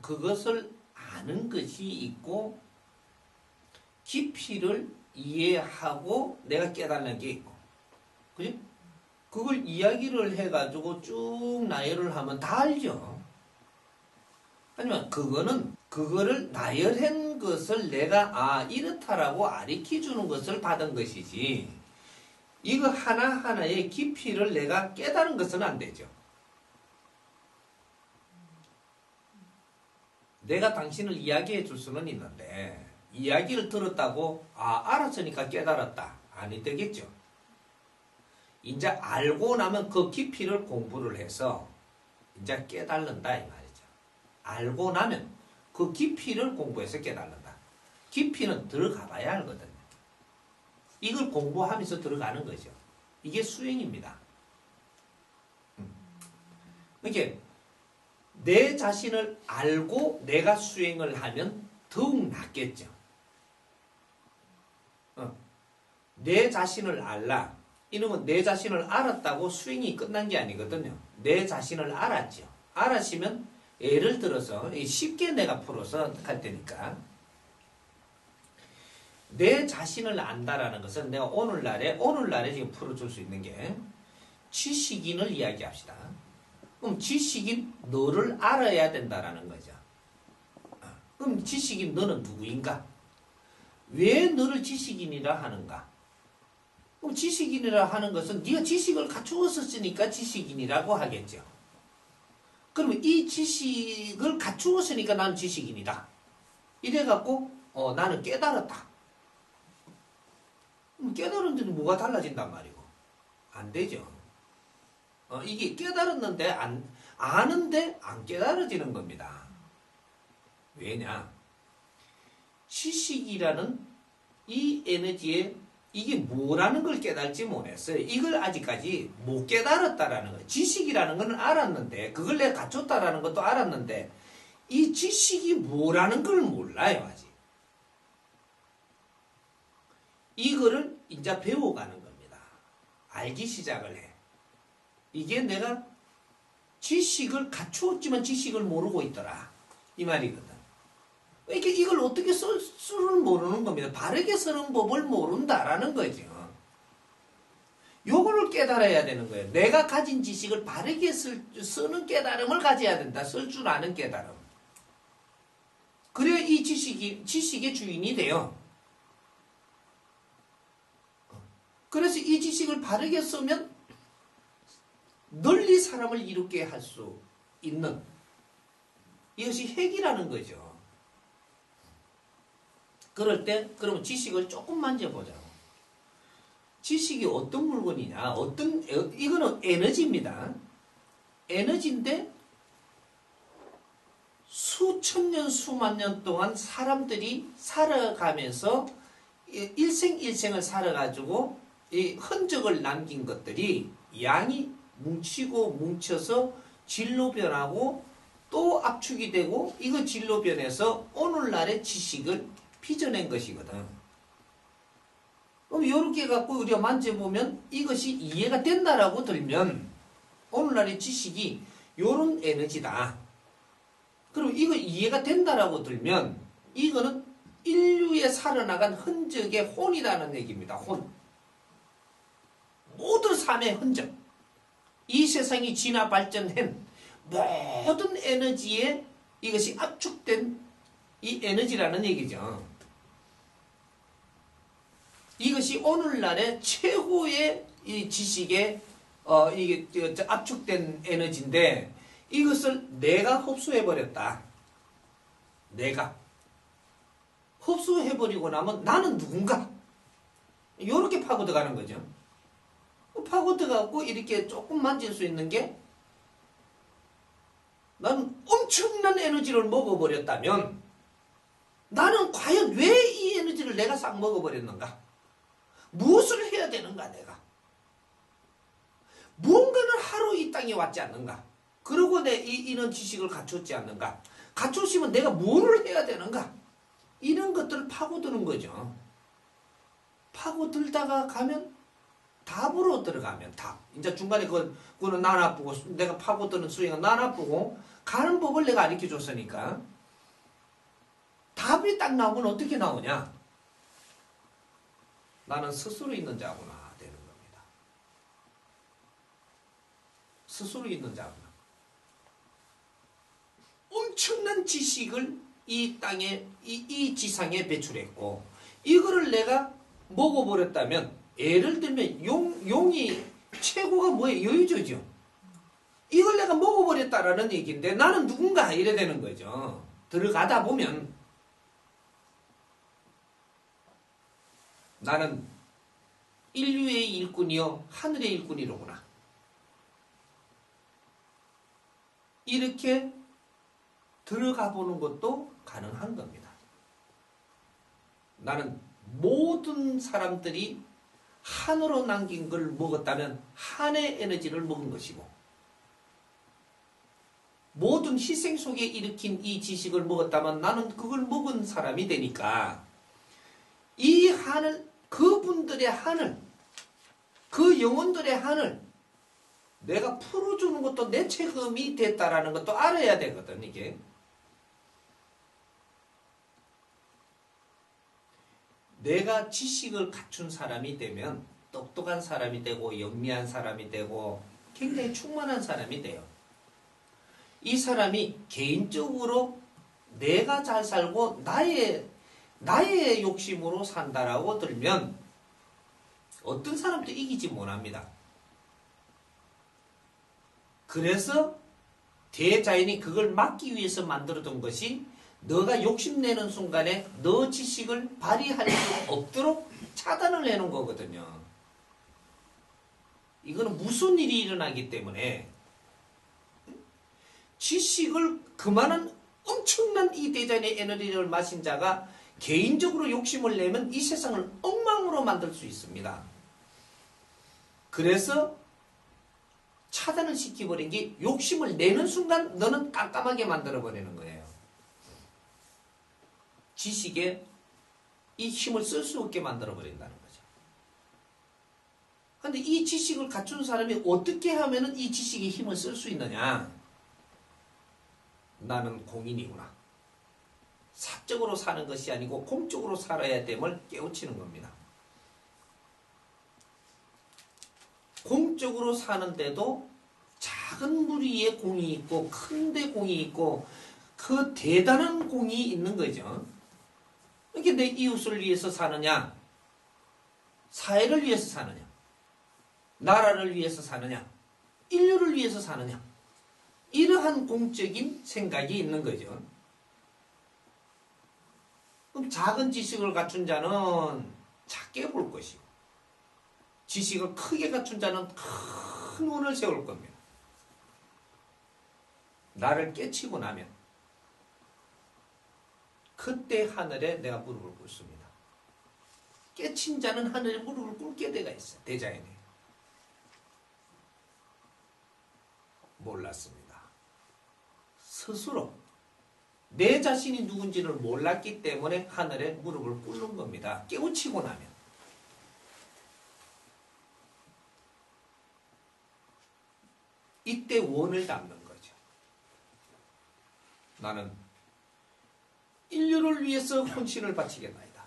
그것을 아는 것이 있고 깊이를 이해하고 내가 깨달는 게 있고, 그지? 그걸 이야기를 해가지고 쭉 나열을 하면 다 알죠. 하지만 그거를 나열한 것을 내가 이렇다라고 가르쳐 주는 것을 받은 것이지, 이거 하나하나의 깊이를 내가 깨달은 것은 안 되죠. 내가 당신을 이야기해 줄 수는 있는데, 이야기를 들었다고 알았으니까 깨달았다, 아니 되겠죠. 이제 알고 나면 그 깊이를 공부를 해서 이제 깨달는다 이 말이죠. 알고 나면 그 깊이를 공부해서 깨달는다. 깊이는 들어가 봐야 알거든요. 이걸 공부하면서 들어가는 거죠. 이게 수행입니다. 이게 내 자신을 알고 내가 수행을 하면 더욱 낫겠죠. 내 자신을 알라. 이놈은 내 자신을 알았다고 수행이 끝난 게 아니거든요. 내 자신을 알았죠. 알았으면 예를 들어서 쉽게 내가 풀어서 할 테니까, 내 자신을 안다라는 것은 내가 오늘날에 지금 풀어줄 수 있는 게 지식인을 이야기합시다. 그럼 지식인 너를 알아야 된다라는 거죠. 그럼 지식인 너는 누구인가? 왜 너를 지식인이라 하는가? 그럼 지식인이라 하는 것은 네가 지식을 갖추었으니까 지식인이라고 하겠죠. 그러면 이 지식을 갖추었으니까 나는 지식인이다. 이래갖고 나는 깨달았다. 그럼 깨달은 데는 뭐가 달라진단 말이고. 안 되죠. 이게 깨달았는데 아는데 안 깨달아지는 겁니다. 왜냐? 지식이라는 이 에너지에 이게 뭐라는 걸 깨달지 못했어요. 이걸 아직까지 못 깨달았다라는 거예요. 지식이라는 건 알았는데, 그걸 내가 갖췄다라는 것도 알았는데, 이 지식이 뭐라는 걸 몰라요, 아직. 이거를 이제 배워가는 겁니다. 알기 시작을 해. 이게 내가 지식을 갖추었지만 지식을 모르고 있더라, 이 말이거든. 이렇게 이걸 어떻게 쓸 줄 모르는 겁니다. 바르게 쓰는 법을 모른다라는 거죠. 요거를 깨달아야 되는 거예요. 내가 가진 지식을 바르게 쓰는 깨달음을 가져야 된다. 쓸 줄 아는 깨달음. 그래야 이 지식의 주인이 돼요. 그래서 이 지식을 바르게 쓰면 널리 사람을 이롭게 할 수 있는, 이것이 핵이라는 거죠. 그럴 때 그러면 지식을 조금 만져보자고. 지식이 어떤 물건이냐, 이거는 에너지입니다. 에너지인데 수천 년 수만 년 동안 사람들이 살아가면서 일생을 살아가지고 이 흔적을 남긴 것들이 양이 뭉치고 뭉쳐서 질로 변하고 또 압축이 되고, 이거 질로 변해서 오늘날의 지식을 빚어낸 것이거든. 그럼 이렇게 갖고 우리가 만져보면 이것이 이해가 된다라고 들면 오늘날의 지식이 요런 에너지다. 그럼 이거 이해가 된다라고 들면 이거는 인류에 살아나간 흔적의 혼이라는 얘기입니다. 혼. 모든 삶의 흔적. 이 세상이 진화 발전한 모든 에너지에 이것이 압축된 이 에너지라는 얘기죠. 이것이 오늘날의 최고의 이 지식의 이게 압축된 에너지인데, 이것을 내가 흡수해버렸다. 내가 흡수해버리고 나면 나는 누군가? 이렇게 파고들어가는 거죠. 파고들어가고 이렇게 조금 만질 수 있는 게, 나는 엄청난 에너지를 먹어버렸다면 나는 과연 왜 이 에너지를 내가 싹 먹어버렸는가? 무엇을 해야 되는가 내가? 무언가는 하루 이 땅에 왔지 않는가? 그리고 이런 지식을 갖췄지 않는가? 갖췄으면 내가 뭐를 해야 되는가? 이런 것들을 파고드는 거죠. 파고들다가 가면 답으로 들어가면 답. 이제 중간에 그거는 나 나쁘고, 내가 파고드는 수행은 나 나쁘고, 가는 법을 내가 가르쳐 줬으니까 답이 딱 나오면 어떻게 나오냐? 나는 스스로 있는 자구나 되는 겁니다. 스스로 있는 자구나. 엄청난 지식을 이 땅에, 이 지상에 배출했고, 이거를 내가 먹어버렸다면, 예를 들면 용이 최고가 뭐예요? 여유조죠. 이걸 내가 먹어버렸다라는 얘기인데 나는 누군가 이래 되는 거죠. 들어가다 보면 나는 인류의 일꾼이요 하늘의 일꾼이로구나. 이렇게 들어가 보는 것도 가능한 겁니다. 나는 모든 사람들이 한으로 남긴 걸 먹었다면 한의 에너지를 먹은 것이고, 모든 희생 속에 일으킨 이 지식을 먹었다면 나는 그걸 먹은 사람이 되니까, 이 한을, 그분들의 한을, 그 영혼들의 한을 내가 풀어주는 것도 내 책임이 됐다라는 것도 알아야 되거든, 이게. 내가 지식을 갖춘 사람이 되면 똑똑한 사람이 되고 영리한 사람이 되고 굉장히 충만한 사람이 돼요. 이 사람이 개인적으로 내가 잘 살고 나의 욕심으로 산다라고 들면 어떤 사람도 이기지 못합니다. 그래서 대자연이 그걸 막기 위해서 만들어둔 것이 너가 욕심내는 순간에 너 지식을 발휘할 수 없도록 차단을 해놓은 거거든요. 이거는 무슨 일이 일어나기 때문에 지식을 그만한 엄청난 이 대자연의 에너지를 마신 자가 개인적으로 욕심을 내면 이 세상을 엉망으로 만들 수 있습니다. 그래서 차단을 시켜버린 게 욕심을 내는 순간 너는 깜깜하게 만들어버리는 거예요. 지식에 이 힘을 쓸 수 없게 만들어버린다는 거죠. 그런데 이 지식을 갖춘 사람이 어떻게 하면 이 지식에 힘을 쓸 수 있느냐? 나는 공인이구나. 사적으로 사는 것이 아니고 공적으로 살아야 됨을 깨우치는 겁니다. 공적으로 사는데도 작은 무리에 공이 있고 큰데 공이 있고 그 대단한 공이 있는 거죠. 이게 내 이웃을 위해서 사느냐, 사회를 위해서 사느냐, 나라를 위해서 사느냐, 인류를 위해서 사느냐, 이러한 공적인 생각이 있는 거죠. 그럼 작은 지식을 갖춘 자는 작게 볼 것이고, 지식을 크게 갖춘 자는 큰 운을 세울 겁니다. 나를 깨치고 나면 그때 하늘에 내가 무릎을 꿇습니다. 깨친 자는 하늘에 무릎을 꿇게 되가 있어요. 대자연에. 몰랐습니다. 스스로 내 자신이 누군지를 몰랐기 때문에 하늘에 무릎을 꿇는 겁니다. 깨우치고 나면. 이때 원을 담는 거죠. 나는 인류를 위해서 헌신을 바치겠나이다.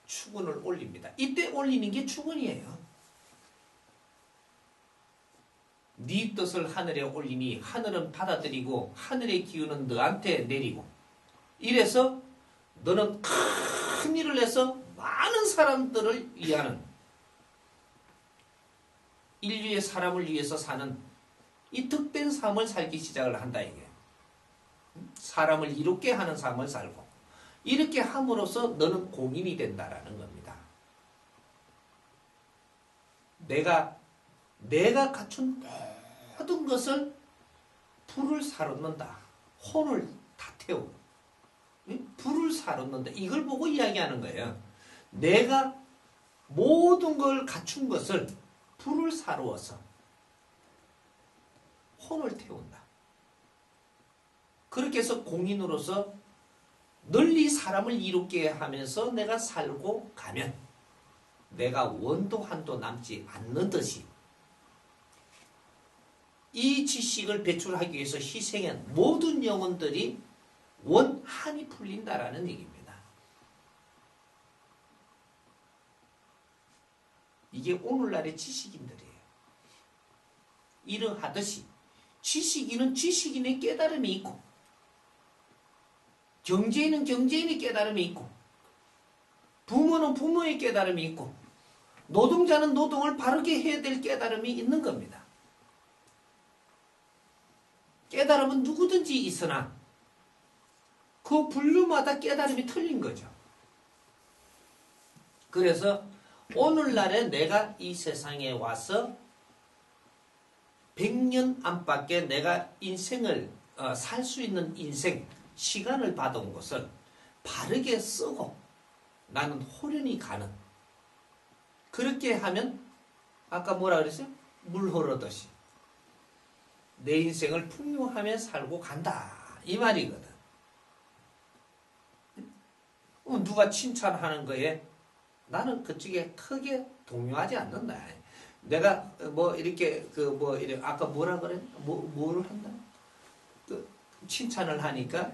축원을 올립니다. 이때 올리는 게 축원이에요. 네 뜻을 하늘에 올리니 하늘은 받아들이고 하늘의 기운은 너한테 내리고, 이래서 너는 큰 일을 해서 많은 사람들을 위하는, 인류의 사람을 위해서 사는 이 득된 삶을 살기 시작을 한다 이게. 사람을 이롭게 하는 삶을 살고, 이렇게 함으로써 너는 공인이 된다라는 겁니다. 내가 갖춘 모든 것을 불을 사놓는다. 혼을 다 태우고 불을 사놓는다. 이걸 보고 이야기하는 거예요. 내가 모든 걸 갖춘 것을 불을 사루어서 혼을 태운다. 그렇게 해서 공인으로서 널리 사람을 이롭게 하면서 내가 살고 가면 내가 원도 한도 남지 않는 듯이 이 지식을 배출하기 위해서 희생한 모든 영혼들이 원한이 풀린다라는 얘기입니다. 이게 오늘날의 지식인들이에요. 이러하듯이 지식인은 지식인의 깨달음이 있고, 경제인은 경제인의 깨달음이 있고, 부모는 부모의 깨달음이 있고, 노동자는 노동을 바르게 해야 될 깨달음이 있는 겁니다. 깨달음은 누구든지 있으나 그 분류마다 깨달음이 틀린 거죠. 그래서 오늘날에 내가 이 세상에 와서 100년 안팎에 내가 인생을 살 수 있는 인생, 시간을 받아온 것을 바르게 쓰고 나는 호련히 가는, 그렇게 하면 아까 뭐라 그랬어요? 물 흐르듯이 내 인생을 풍요하며 살고 간다 이 말이거든. 누가 칭찬하는 거에 나는 그쪽에 크게 동요하지 않는다. 내가 뭐 이렇게 아까 뭐라 그래? 뭐를 한다? 그 칭찬을 하니까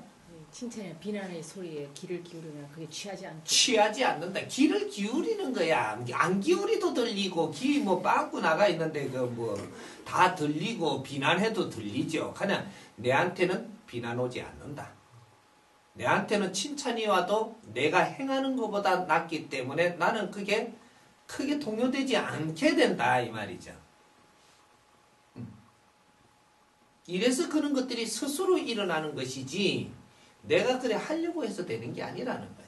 칭찬이나 비난의 소리에 귀를 기울이면 그게 취하지 않는다. 귀를 기울이는 거야. 안 기울이도 들리고 귀 뭐 빵꾸 나가 있는데 그 뭐 다 들리고 비난해도 들리죠. 그냥 내한테는 비난 오지 않는다. 내한테는 칭찬이 와도 내가 행하는 것보다 낫기 때문에 나는 그게 크게 동요되지 않게 된다 이 말이죠. 이래서 그런 것들이 스스로 일어나는 것이지 내가 그래 하려고 해서 되는 게 아니라는 거죠.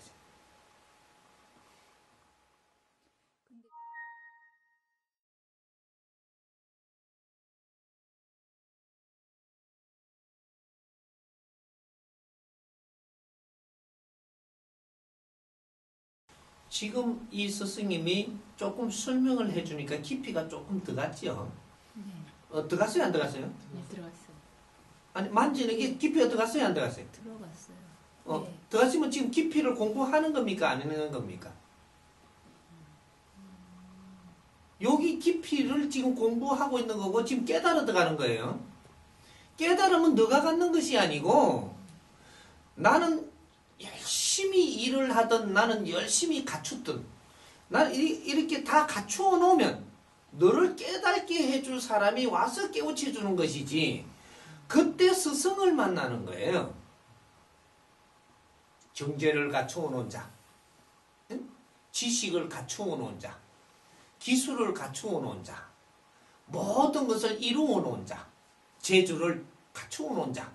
지금 이 스승님이 조금 설명을 해주니까 깊이가 조금 들어갔죠? 네. 들어갔어요? 안 들어갔어요? 네, 들어갔어요. 아니, 만지는 게 깊이가 들어갔어요? 안 들어갔어요? 들어갔어요. 네. 들어갔으면 지금 깊이를 공부하는 겁니까? 안 하는 겁니까? 여기 깊이를 지금 공부하고 있는 거고 지금 깨달아 들어가는 거예요. 깨달으면 너가 갖는 것이 아니고 나는 열심히 일을 하든 나는 열심히 갖췄든 나는 이렇게 다 갖추어 놓으면 너를 깨닫게 해줄 사람이 와서 깨우쳐 주는 것이지 그때 스승을 만나는 거예요. 경제를 갖추어 놓은 자, 지식을 갖추어 놓은 자, 기술을 갖추어 놓은 자, 모든 것을 이루어 놓은 자, 재주를 갖추어 놓은 자,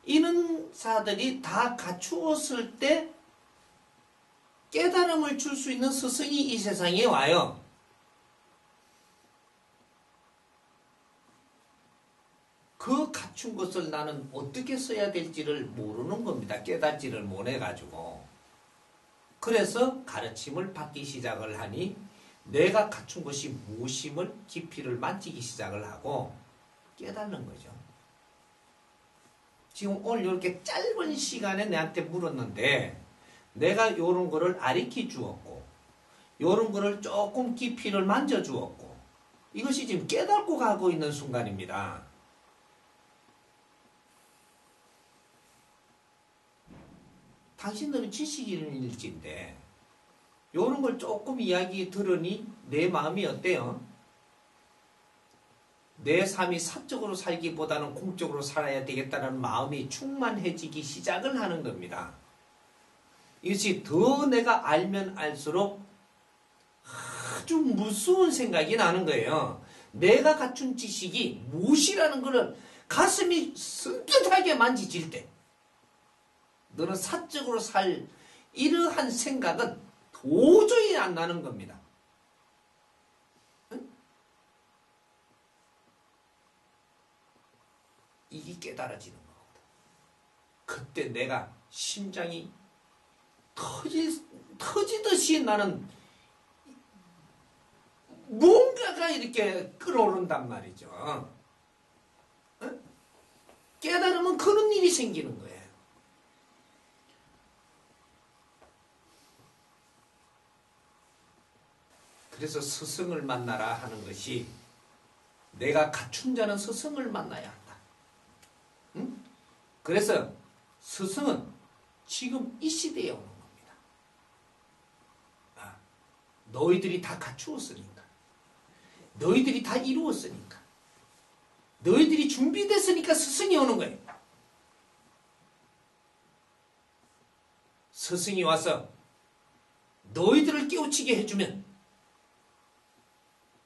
이런 사들이 다 갖추었을 때 깨달음을 줄 수 있는 스승이 이 세상에 와요. 그 갖춘 것을 나는 어떻게 써야 될지를 모르는 겁니다. 깨닫지를 못해가지고. 그래서 가르침을 받기 시작을 하니 내가 갖춘 것이 무엇임을 깊이를 만지기 시작을 하고 깨닫는 거죠. 지금 오늘 이렇게 짧은 시간에 내한테 물었는데 내가 이런 거를 가르쳐 주었고 이런 거를 조금 깊이를 만져 주었고 이것이 지금 깨닫고 가고 있는 순간입니다. 당신들은 지식인일지인데 이런 걸 조금 이야기 들으니 내 마음이 어때요? 내 삶이 사적으로 살기보다는 공적으로 살아야 되겠다는 마음이 충만해지기 시작을 하는 겁니다. 이것이 더 내가 알면 알수록 아주 무서운 생각이 나는 거예요. 내가 갖춘 지식이 무엇이라는 것을 가슴이 섬뜩하게 만지질 때 너는 사적으로 살 이러한 생각은 도저히 안 나는 겁니다. 응? 이게 깨달아지는 거거든. 그때 내가 심장이 터지듯이 나는 뭔가가 이렇게 끓어오른단 말이죠. 응? 깨달으면 그런 일이 생기는 거예요. 그래서 스승을 만나라 하는 것이 내가 갖춘 자는 스승을 만나야 한다. 응? 그래서 스승은 지금 이 시대에 오는 겁니다. 너희들이 다 갖추었으니까. 너희들이 다 이루었으니까. 너희들이 준비됐으니까 스승이 오는 거예요. 스승이 와서 너희들을 깨우치게 해주면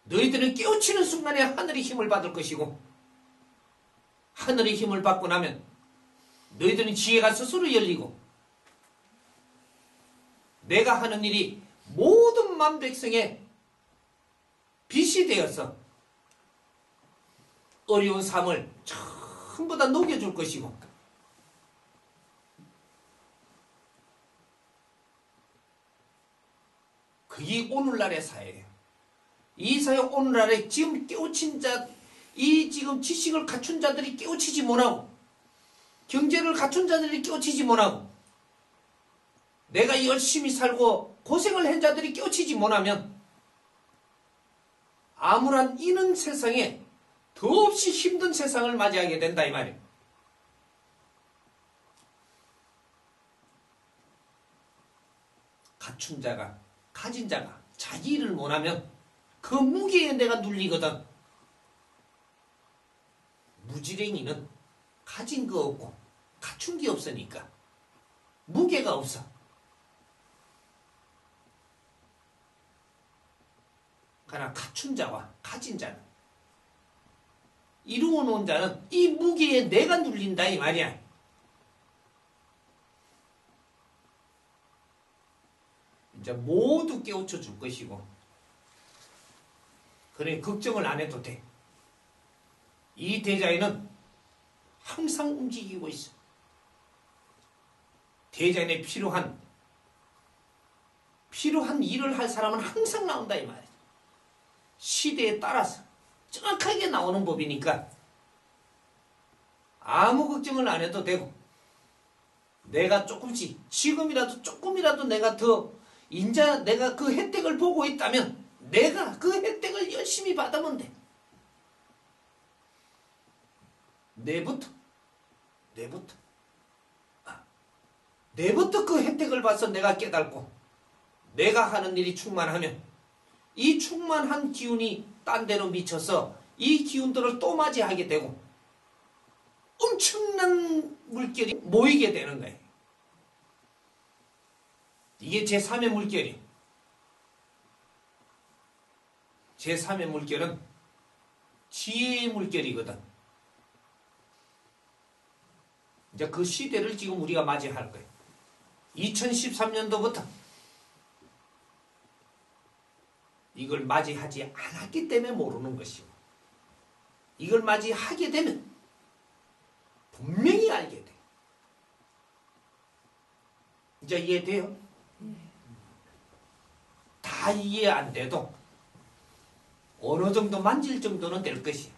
너희들은 깨우치는 순간에 하늘의 힘을 받을 것이고 하늘의 힘을 받고 나면 너희들은 지혜가 스스로 열리고 내가 하는 일이 모든 만백성의 빛이 되어서 어려운 삶을 전부 다 녹여줄 것이고 그게 오늘날의 사회예요. 이 사회 오늘날에 지금 깨우친 자, 이 지금 지식을 갖춘 자들이 깨우치지 못하고 경제를 갖춘 자들이 깨우치지 못하고 내가 열심히 살고 고생을 한 자들이 깨우치지 못하면 아무런 이는 세상에 더없이 힘든 세상을 맞이하게 된다 이 말이에요. 갖춘 자가 가진 자가 자기 일을 못하면 그 무게에 내가 눌리거든. 무지랭이는 가진 거 없고 갖춘 게 없으니까 무게가 없어. 그러나 갖춘 자와 가진 자는 이루어 놓은 자는 이 무게에 내가 눌린다 이 말이야. 이제 모두 깨우쳐 줄 것이고 그래 걱정을 안 해도 돼. 이 대자에는 항상 움직이고 있어. 대자연에 필요한 일을 할 사람은 항상 나온다 이 말이야. 시대에 따라서 정확하게 나오는 법이니까 아무 걱정을 안 해도 되고 내가 조금씩 지금이라도 조금이라도 내가 더 인자 내가 그 혜택을 보고 있다면 내가 그 혜택을 열심히 받으면 돼. 내부터 그 혜택을 봐서 내가 깨닫고 내가 하는 일이 충만하면 이 충만한 기운이 딴 데로 미쳐서 이 기운들을 또 맞이하게 되고 엄청난 물결이 모이게 되는 거예요. 이게 제3의 물결이에요. 제3의 물결은 지혜의 물결이거든. 이제 그 시대를 지금 우리가 맞이할 거예요. 2013년도부터 이걸 맞이하지 않았기 때문에 모르는 것이고 이걸 맞이하게 되면 분명히 알게 돼. 이제 이해돼요? 다 이해 안 돼도 어느 정도 만질 정도는 될 것이야.